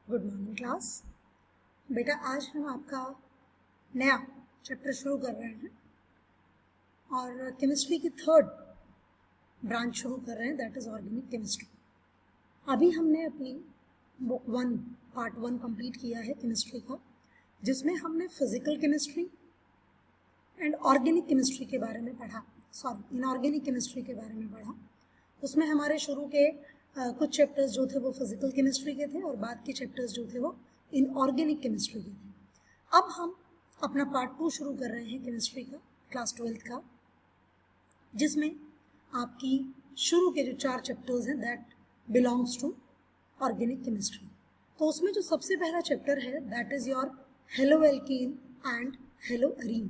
Good morning class. बेटा आज हम आपका नया चैप्टर शुरू कर रहे हैं और केमिस्ट्री की थर्ड ब्रांच शुरू कर रहे हैं, दैट इज़ ऑर्गेनिक केमिस्ट्री। अभी हमने अपनी बुक 1 पार्ट 1 कंप्लीट किया है केमिस्ट्री का, जिसमें हमने physical chemistry and organic chemistry के बारे में पढ़ा, इनऑर्गेनिक केमिस्ट्री के बारे में पढ़ा। उसमें हमारे शुरू के कुछ चैप्टर्स जो थे वो फिजिकल केमिस्ट्री के थे और बाद के चैप्टर्स जो थे वो इनऑर्गेनिक केमिस्ट्री के थे। अब हम अपना पार्ट 2 शुरू कर रहे हैं केमिस्ट्री का, क्लास 12th का, जिसमें आपकी शुरू के जो 4 चैप्टर्स हैं that belongs to organic chemistry. तो उसमें जो सबसे पहला चैप्टर है that is your halo alkane and halo arene.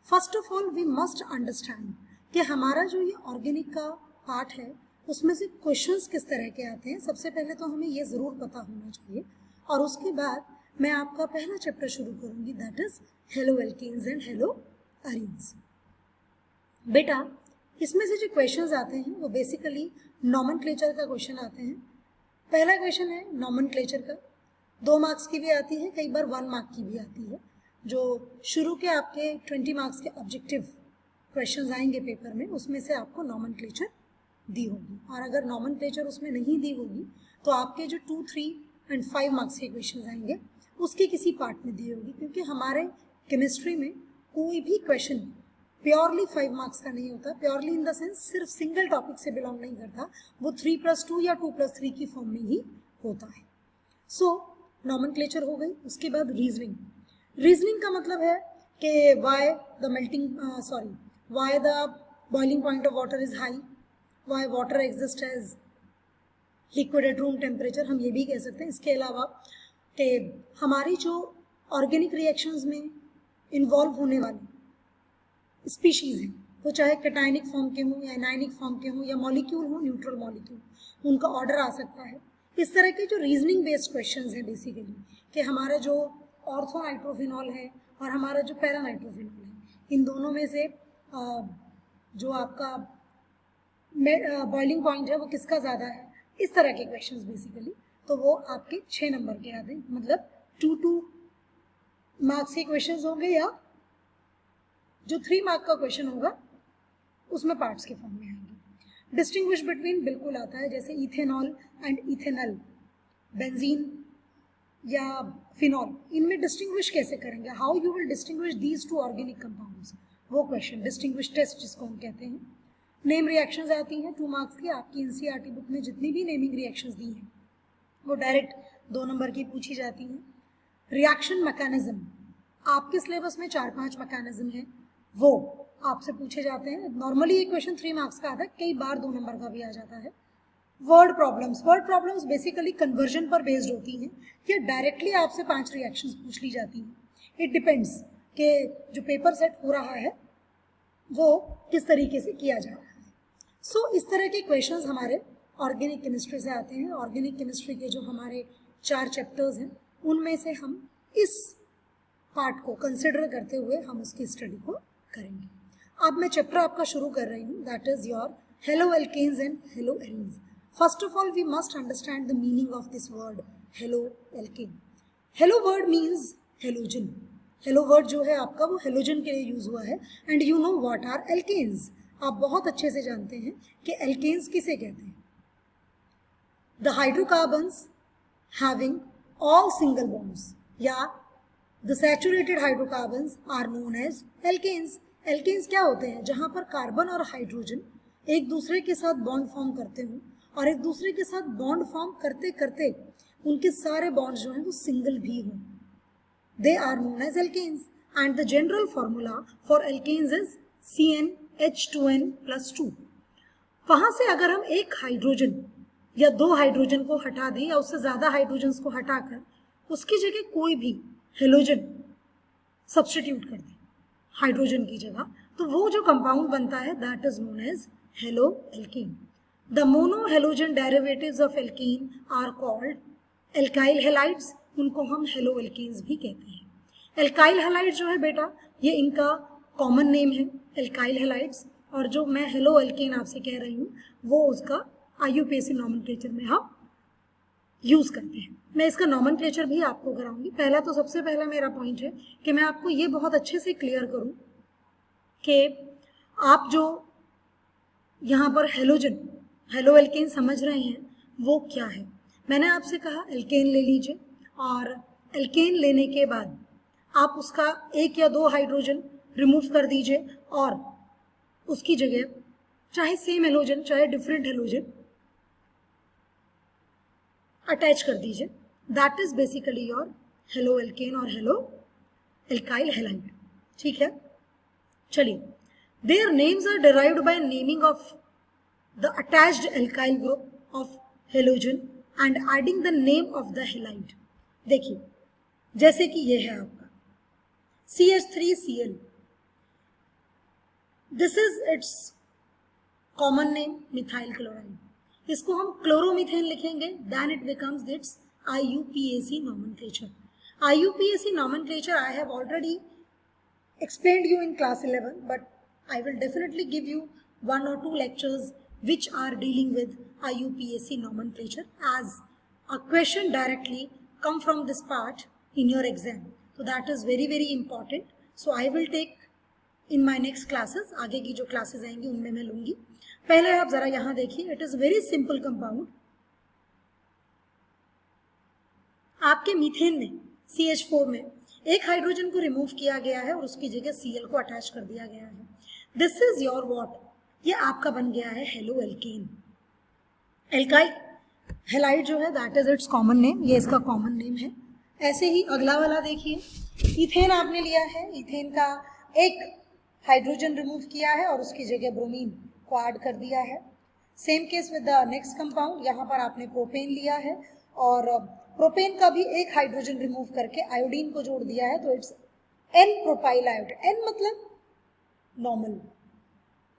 First of all we must understand कि हमारा जो ये ऑर्गेनिक का पार्ट है उसमें से क्वेश्चंस किस तरह के आते हैं। सबसे पहले तो हमें ये ज़रूर पता होना चाहिए और उसके बाद मैं आपका पहला चैप्टर शुरू करूँगी that is hello alkenes and hello arenes. बेटा इसमें से जो क्वेश्चंस आते हैं वो बेसिकली नॉमेनक्लेचर का क्वेश्चन आते हैं। पहला क्वेश्चन है नॉमेनक्लेचर का, 2 मार्क्स की भी आती है, कई बार 1 मार्क की भी आती है। जो शुरू के आपके 20 मार्क्स के ऑब्जेक्टिव क्वेश्चंस आएंगे पेपर में, उसमें से आपको नॉमेनक्लेचर दी होगी, और अगर नॉमेनक्लेचर उसमें नहीं दी होगी तो आपके जो 2, 3 एंड 5 मार्क्स के क्वेश्चंस आएंगे उसके किसी पार्ट में दी होगी, क्योंकि हमारे केमिस्ट्री में कोई भी क्वेश्चन प्योरली 5 मार्क्स का नहीं होता। प्योरली इन द सेंस सिर्फ सिंगल टॉपिक से बिलोंग नहीं करता, वो 3+2 या 2+3 की फॉर्म में ही होता है। सो नॉमेनक्लेचर हो गई। उसके बाद रीजनिंग। रीजनिंग का मतलब है कि why the boiling point of water is high, why water exist as liquid at room temperature, हम ये भी कह सकते हैं। इसके अलावा कि हमारी जो ऑर्गेनिक रिएक्शंस में इन्वॉल्व होने वाली स्पीशीज़ हैं, वो चाहे कैटायनिक फॉर्म के हों या एनायनिक फॉर्म के हों या मॉलिक्यूल हों, न्यूट्रल मॉलिक्यूल, उनका ऑर्डर आ सकता है। इस तरह के जो रीजनिंग बेस्ड क्वेश्चंस हैं बेसिकली, कि हमारा जो ऑर्थोनाइट्रोफिनॉल है और हमारा जो पैरानाइट्रोफिनॉल है, इन दोनों में से जो आपका बॉइलिंग पॉइंट है वो किसका ज़्यादा है, इस तरह के क्वेश्चंस बेसिकली, तो वो आपके 6 नंबर के आते हैं। मतलब 2 मार्क्स के क्वेश्चंस होंगे या जो 3 मार्क का क्वेश्चन होगा उसमें पार्ट्स के फॉर्म में आएंगे। डिस्टिंग्विश बिटवीन बिल्कुल आता है, जैसे इथेनॉल एंड इथेनल, बेंजीन या फिनॉल, इनमें डिस्टिंग्विश कैसे करेंगे, how you will distinguish these 2 organic compounds, वो क्वेश्चन डिस्टिंग्विश टेस्ट जिसको हम कहते हैं। नेम रिएक्शंस आती हैं 2 मार्क्स की। आपकी एनसीईआरटी बुक में जितनी भी नेमिंग रिएक्शंस दी हैं वो डायरेक्ट 2 नंबर की पूछी जाती हैं। रिएक्शन मैकेनिज्म, आपके सिलेबस में 4-5 मैकेनिज्म है, वो आपसे पूछे जाते हैं। नॉर्मली ये क्वेश्चन 3 मार्क्स का आता है, कई बार 2 नंबर का भी आ जाता है। वर्ड प्रॉब्लम्स बेसिकली कन्वर्जन पर बेस्ड होती हैं या डायरेक्टली आपसे 5 रिएक्शंस पूछ ली जाती हैं। इट डिपेंड्स कि जो पेपर सेट हो रहा है वो किस तरीके से किया जा रहा है। सो इस तरह के क्वेश्चंस हमारे ऑर्गेनिक केमिस्ट्री से आते हैं। ऑर्गेनिक केमिस्ट्री के जो हमारे 4 चैप्टर्स हैं उनमें से हम इस पार्ट को कंसिडर करते हुए हम उसकी स्टडी को करेंगे। अब मैं चैप्टर आपका शुरू कर रही हूँ, that is your halo alkanes and halo arenes. First of all we must understand the meaning of this word halo alkane. Halo word means halogen. Halo word जो है आपका वो हेलोजन के लिए यूज हुआ है। And you know what are alkanes, आप बहुत अच्छे से जानते हैं कि एल्केन्स किसे कहते हैं। The hydrocarbons having all single bonds या the saturated hydrocarbons are known as alkanes. Alkanes क्या होते हैं, जहाँ पर कार्बन और हाइड्रोजन एक दूसरे के साथ बॉन्ड फॉर्म करते हों और एक दूसरे के साथ बॉन्ड फॉर्म करते करते उनके सारे बॉन्ड्स जो हैं वो सिंगल भी हों, they are known as alkanes. And the general formula for alkanes is CnH2n+2। वहाँ से अगर हम एक हाइड्रोजन या 2 हाइड्रोजन को हटा दें या उससे ज़्यादा हाइड्रोजन्स को हटाकर उसकी जगह कोई भी हेलोजन सब्स्टिट्यूट कर दें हाइड्रोजन की जगह, तो वो जो कंपाउंड बनता है that is known as halo alkane. The mono halogen derivatives of alkane are called alkyl halides, उनको हम हेलो एल्केन्स भी कहते हैं। एल्काइल हैलाइड जो है बेटा ये इनका कॉमन नेम है एल्काइल हैलाइड्स, और जो मैं हेलो एल्केन आपसे कह रही हूँ वो उसका IUPAC नॉमेनक्लेचर में हम यूज करते हैं। मैं इसका नॉमेनक्लेचर भी आपको कराऊंगी। पहला तो सबसे पहला मेरा पॉइंट है कि मैं आपको ये बहुत अच्छे से क्लियर करूं कि आप जो यहाँ पर हेलोजन हेलो एल्केन समझ रहे हैं वो क्या है। मैंने आपसे कहा एल्केन ले लीजिए, और एल्केन लेने के बाद आप उसका एक या दो हाइड्रोजन रिमूव कर दीजिए और उसकी जगह चाहे सेम हेलोजन चाहे डिफरेंट हेलोजन अटैच कर दीजिए। That is basically your halo alkane और हेलो एल्काइल हैलाइड। ठीक है, चलिए, their names are derived by naming of the attached alkyl group of halogen and adding the name of the halide. देखिए, जैसे कि ये है आपका CH3Cl, this is its common name methyl chloride. इसको हम क्लोरोमीथेन लिखेंगे, then it becomes its IUPAC nomenclature. IUPAC nomenclature I have already explained you in class 11, but I will definitely give you 1 or 2 lectures which are dealing with IUPAC nomenclature, as a question directly come from this part in your exam. So that is very very important. So I will take in my next classes, आगे की जो classes आएंगी उनमें मैं लूंगी। पहले आप जरा यहाँ देखिए, it is very simple compound. आपके मीथेन में CH4 में एक हाइड्रोजन को रिमूव किया गया है और उसकी जगह Cl को अटैच कर दिया गया है। दिस इज योर व्हाट, ये आपका बन गया है हेलो एल्केन। एल्काइल हैलाइड जो है that is its common name, ये इसका कॉमन नेम है। ऐसे ही अगला वाला देखिए, इथेन आपने लिया है, इथेन का एक हाइड्रोजन रिमूव किया है और उसकी जगह ब्रोमीन को ऐड कर दिया है। Same case with the next compound, यहाँ पर आपने प्रोपेन लिया है और प्रोपेन का भी एक हाइड्रोजन रिमूव करके आयोडीन को जोड़ दिया है, तो it's N propyl iodine. N मतलब नॉर्मल,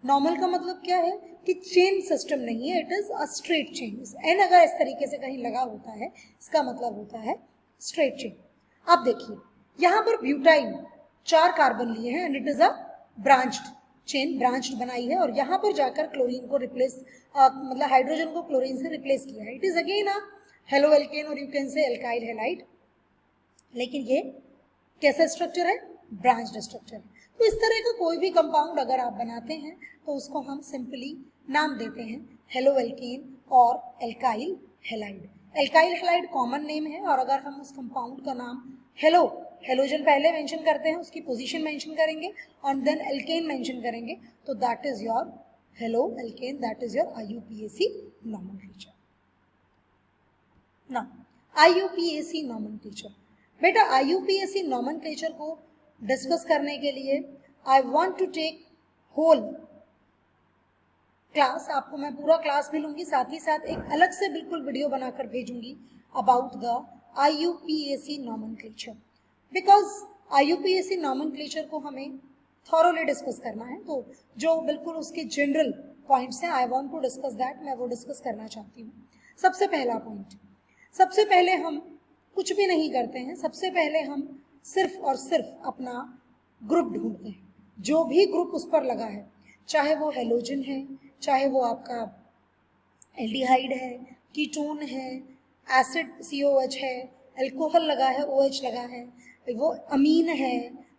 नॉर्मल का मतलब क्या है कि चेन सिस्टम नहीं है, it is a straight chain. N अगर इस तरीके से कहीं लगा होता है इसका मतलब होता है स्ट्रेट चेन। अब देखिए, यहाँ पर ब्यूटाइन 4 कार्बन लिए हैं and it is a branched chain, branched बनाई है, और यहाँ पर जाकर क्लोरीन को रिप्लेस मतलब हाइड्रोजन को क्लोरीन से रिप्लेस किया है। It is again a halo alkane और you can say alkyl halide, लेकिन ये कैसा स्ट्रक्चर है, ब्रांच्ड स्ट्रक्चर है। तो इस तरह का कोई भी कंपाउंड अगर आप बनाते हैं तो उसको हम सिंपली नाम देते हैं हेलो एल्केन और alkyl halide. Alkyl halide common name है, और अगर हम उस कंपाउंड का नाम हेलो, हेलोजन पहले मेंशन करते हैं, उसकी पोजीशन मेंशन करेंगे और देन एल्केन मेंशन करेंगे, तो that is your halo alkane, that is your IUPAC nomenclature. ना IUPAC नॉमेनक्लेचर, बेटा IUPAC नॉमेनक्लेचर को डिस्कस करने के लिए I want to take whole class, आपको मैं पूरा क्लास भी लूंगी, साथ ही साथ एक अलग से बिल्कुल वीडियो बनाकर भेजूंगी about the IUPAC nomenclature, because IUPAC nomenclature को हमें थॉरोली डिस्कस करना है। तो जो बिल्कुल उसके जनरल पॉइंट्स हैं, I want to discuss that, मैं वो डिस्कस करना चाहती हूँ। सबसे पहला पॉइंट, सबसे पहले हम कुछ भी नहीं करते हैं, सबसे पहले हम सिर्फ और सिर्फ अपना ग्रुप ढूंढते हैं। जो भी ग्रुप उस पर लगा है, चाहे वो हेलोजन है, चाहे वो आपका एल्डिहाइड है, कीटोन है, एसिड COH है, अल्कोहल लगा है, OH लगा है, वो अमीन है,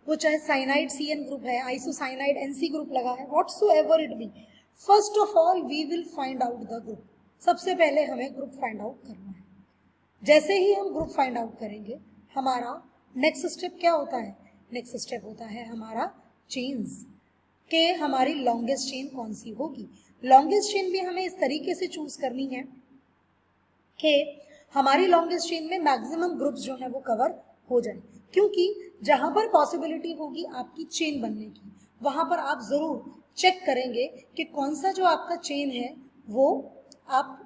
वो चाहे साइनाइड CN ग्रुप है, आइसोसाइनाइड NC ग्रुप लगा है, whatsoever it be, first of all we will find out the group. सबसे पहले हमें ग्रुप फाइंड आउट करना है। जैसे ही हम ग्रुप फाइंड आउट करेंगे, हमारा नेक्स्ट स्टेप क्या होता है, नेक्स्ट स्टेप होता है हमारा चेन्स, के हमारी लॉन्गेस्ट चेन कौन सी होगी। लॉन्गेस्ट चेन भी हमें इस तरीके से चूज करनी है कि हमारी लॉन्गेस्ट चेन में मैक्सिमम ग्रुप्स जो है वो कवर हो जाए, क्योंकि जहां पर पॉसिबिलिटी होगी आपकी चेन बनने की, वहां पर आप जरूर चेक करेंगे कि कौन सा जो आपका चेन है वो आप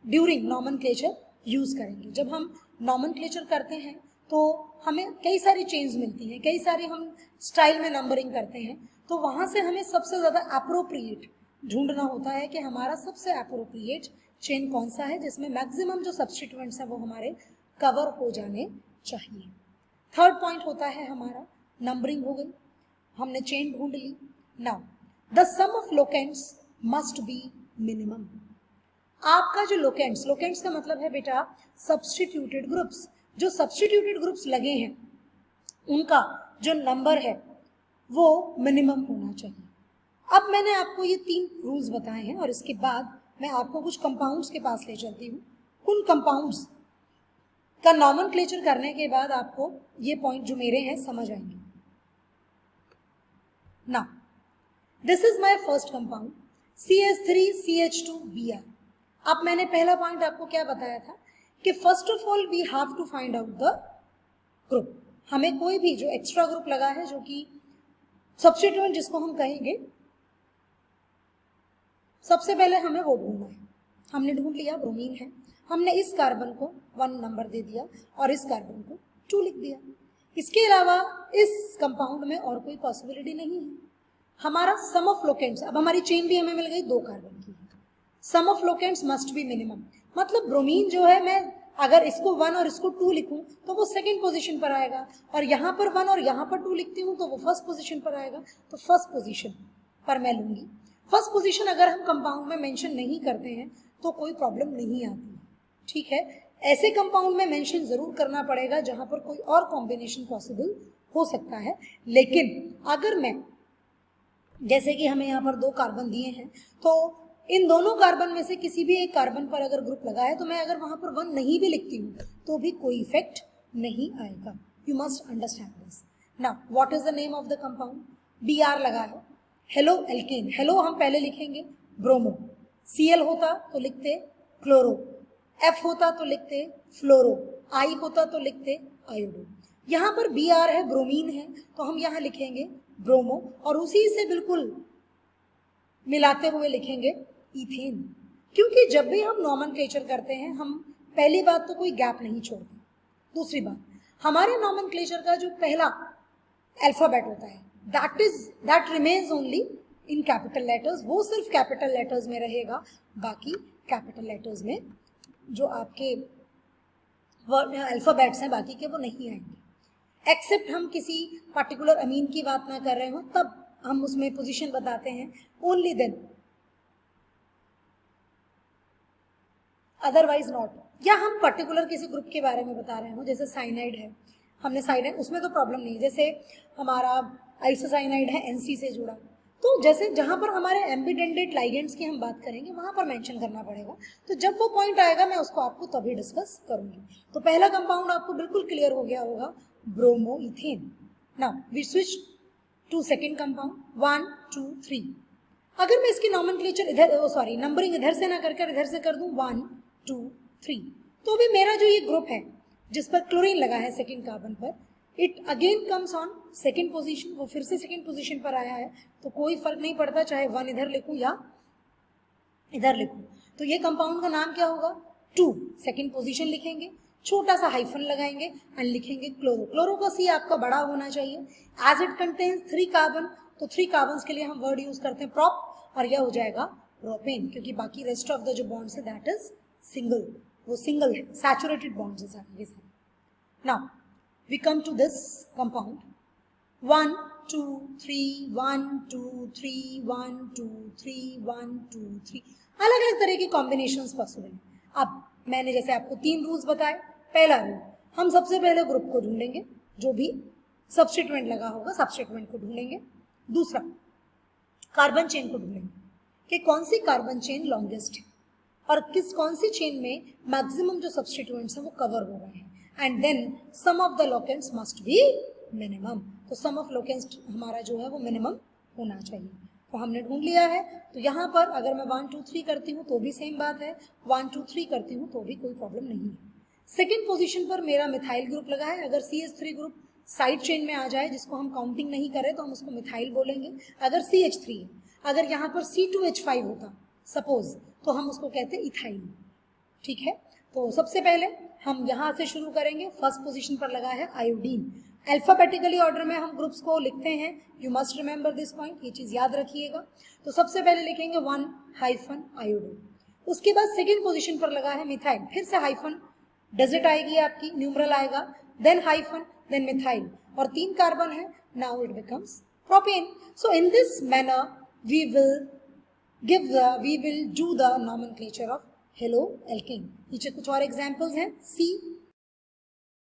ड्यूरिंग नॉमेनक्लेचर यूज करेंगे। जब हम नॉमेनक्लेचर करते हैं तो हमें कई सारी चेन्स मिलती हैं, कई सारी हम स्टाइल में नंबरिंग करते हैं, तो वहां से हमें सबसे ज्यादा अप्रोप्रिएट ढूंढना होता है कि हमारा सबसे अप्रोप्रिएट चेन कौन सा है जिसमें मैक्सिमम जो सब्स्टिट्यूएंट्स हैं वो हमारे कवर हो जाने चाहिए। थर्ड पॉइंट होता है हमारा नंबरिंग हो गई, हमने चेन ढूंढ ली। Now the sum of locants must be minimum. आपका जो लोकेंट्स, लोकेंट्स का मतलब है बेटा सब्स्टिट्यूटेड ग्रुप्स, जो सब्स्टिट्यूटेड ग्रुप्स लगे हैं उनका जो नंबर है वो मिनिमम होना चाहिए। अब मैंने आपको ये 3 रूल्स बताए हैं और इसके बाद मैं आपको कुछ कंपाउंड्स के पास ले चलती हूँ। उन कंपाउंड्स का नॉमेनक्लेचर करने के बाद आपको ये पॉइंट जो मेरे हैं समझ आएंगे। Now this is my first compound CH3CH2Br। अब मैंने पहला पॉइंट आपको क्या बताया था कि first of all we have to find out the group. हमें कोई भी जो एक्स्ट्रा ग्रुप लगा है जो कि सब्स्टिट्यूएंट जिसको हम कहेंगे, सबसे पहले हमें वो ढूंढना है। हमने ढूंढ लिया ब्रोमीन है, हमने इस कार्बन को 1 नंबर दे दिया और इस कार्बन को 2 लिख दिया। इसके अलावा इस कंपाउंड में और कोई पॉसिबिलिटी नहीं है। हमारा सम ऑफ लोकेंट्स, अब हमारी चेन भी हमें मिल गई 2 कार्बन की। Sum of locants must be minimum, मतलब ब्रोमीन जो है मैं अगर इसको 1 और इसको 2 लिखूं तो वो सेकंड पोजीशन पर आएगा, और यहाँ पर 1 और यहाँ पर 2 लिखती हूँ तो वो फर्स्ट पोजीशन पर आएगा। तो फर्स्ट पोजीशन पर मैं लूंगी। फर्स्ट पोजीशन अगर हम कंपाउंड में मेंशन नहीं करते हैं तो कोई प्रॉब्लम नहीं आती, ठीक है। ऐसे कंपाउंड में मेंशन जरूर करना पड़ेगा जहां पर कोई और कॉम्बिनेशन पॉसिबल हो सकता है। लेकिन अगर मैं, जैसे कि हमें यहाँ पर 2 कार्बन दिए हैं, तो इन दोनों कार्बन में से किसी भी एक कार्बन पर अगर ग्रुप लगा है तो मैं अगर वहां पर 1 नहीं भी लिखती हूँ तो भी कोई इफेक्ट नहीं आएगा। You must understand this. Now what is the name of the compound? Br लगा है, हेलो एल्केन। हेलो हम पहले लिखेंगे ब्रोमो, Cl होता तो लिखते क्लोरो, F होता तो लिखते फ्लोरो, I होता तो लिखते आयोडो। यहाँ पर Br है, ब्रोमीन है, तो हम यहाँ लिखेंगे ब्रोमो और उसी से बिल्कुल मिलाते हुए लिखेंगे इथेन। क्योंकि जब भी हम नॉमेनक्लेचर करते हैं हम पहली बात तो कोई गैप नहीं छोड़ते, दूसरी बात हमारे नॉमेनक्लेचर का जो पहला अल्फाबेट होता है that remains only in capital letters, वो सिर्फ कैपिटल लेटर्स में रहेगा, बाकी कैपिटल लेटर्स में जो आपके अल्फाबेट्स हैं बाकी के वो नहीं आएंगे। एक्सेप्ट हम किसी पर्टिकुलर अमीन की बात ना कर रहे हो तब हम उसमें पोजीशन बताते हैं, ओनली देन, अदरवाइज नॉट। या हम पर्टिकुलर किसी ग्रुप के बारे में बता रहे हो, जैसे साइनाइड है, हमने साइनाइड, उसमें तो प्रॉब्लम नहीं। जैसे हमारा आइसोसाइनाइड है NC से जुड़ा, तो जैसे जहां पर हमारे एम्बिडेंडेट लाइगेंड्स की हम बात करेंगे वहां पर मेंशन करना पड़ेगा। तो जब वो पॉइंट आएगा मैं उसको आपको तभी डिस्कस करूंगी। तो पहला कंपाउंड आपको बिल्कुल क्लियर हो गया होगा, bromoethane. Now we switch to second compound 1 2 3। अगर मैं इसकी नॉमेनक्लेचर इधर नंबरिंग इधर से ना कर इधर से कर दूं 1 2 3, तो भी मेरा जो ये ग्रुप है जिस पर क्लोरीन लगा है सेकेंड कार्बन पर, it again comes on second position, वो फिर से सेकेंड पोजीशन पर आया है। तो कोई फर्क नहीं पड़ता चाहे 1 इधर लिखूं या इधर लिखूं। तो ये कंपाउंड का नाम क्या होगा? 2, सेकेंड पोजीशन लिखेंगे, छोटा सा हाइफन लगाएंगे एंड लिखेंगे क्लोरो। क्लोरो का C आपका बड़ा होना चाहिए। एज इट कंटेन्स 3 कार्बन, तो 3 कार्बन के लिए हम वर्ड यूज करते हैं प्रोप, और यह हो जाएगा प्रोपेन, क्योंकि बाकी रेस्ट ऑफ द जो बॉन्ड्स है दैट इज सिंगल, वो सिंगल है, सैचुरेटेड बॉन्ड्स है सारे के सारे। Now we come to this compound 1 2 3 1 2 3 1 2 3 1 2 3, अलग अलग तरह के कॉम्बिनेशंस पॉसिबल है। अब मैंने जैसे आपको 3 रूल्स बताए। पहला रूल, हम सबसे पहले ग्रुप को ढूंढेंगे, जो भी सब्स्टिट्यूएंट लगा होगा सब्स्टिट्यूएंट को ढूंढेंगे। दूसरा, कार्बन चेन को ढूंढेंगे कि कौन सी कार्बन चेन लॉन्गेस्ट है और कौन सी चेन में मैक्सिमम जो सब्स्टिट्यूएंट्स हैं वो कवर हो रहे हैं। And then sum of the locants must be minimum, तो सम ऑफ लोकेंट्स हमारा जो है वो मिनिमम होना चाहिए। तो हमने ढूंढ लिया है। तो यहाँ पर अगर मैं 1 2 3 करती हूँ तो भी सेम बात है, 1 2 3 करती हूँ तो भी कोई प्रॉब्लम नहीं है। सेकेंड पोजीशन पर मेरा मिथाइल ग्रुप लगा है। अगर CH3 ग्रुप साइड चेन में आ जाए जिसको हम काउंटिंग नहीं करें तो हम उसको मिथाइल बोलेंगे। अगर CH3 है, अगर यहाँ पर C2H5 होता सपोज, तो हम उसको कहते हैं इथाइल, ठीक है। तो सबसे पहले हम यहाँ से शुरू करेंगे। फर्स्ट पोजीशन पर लगा है आयोडीन। अल्फाबेटिकली ऑर्डर में हम ग्रुप्स को लिखते हैं, you must remember this point, ये चीज याद रखिएगा। तो सबसे पहले लिखेंगे 1 हाइफन आयोडो। उसके बाद सेकेंड पोजीशन पर लगा है मिथाइल, फिर से हाइफन, डिजिट आएगी आपकी, न्यूमरल आएगा, देन हाइफन, देन मिथाइल, और 3 कार्बन है, now it becomes propane. So in this manner we will do the nomenclature of halo alkane. नीचे कुछ और एग्जाम्पल्स हैं, सी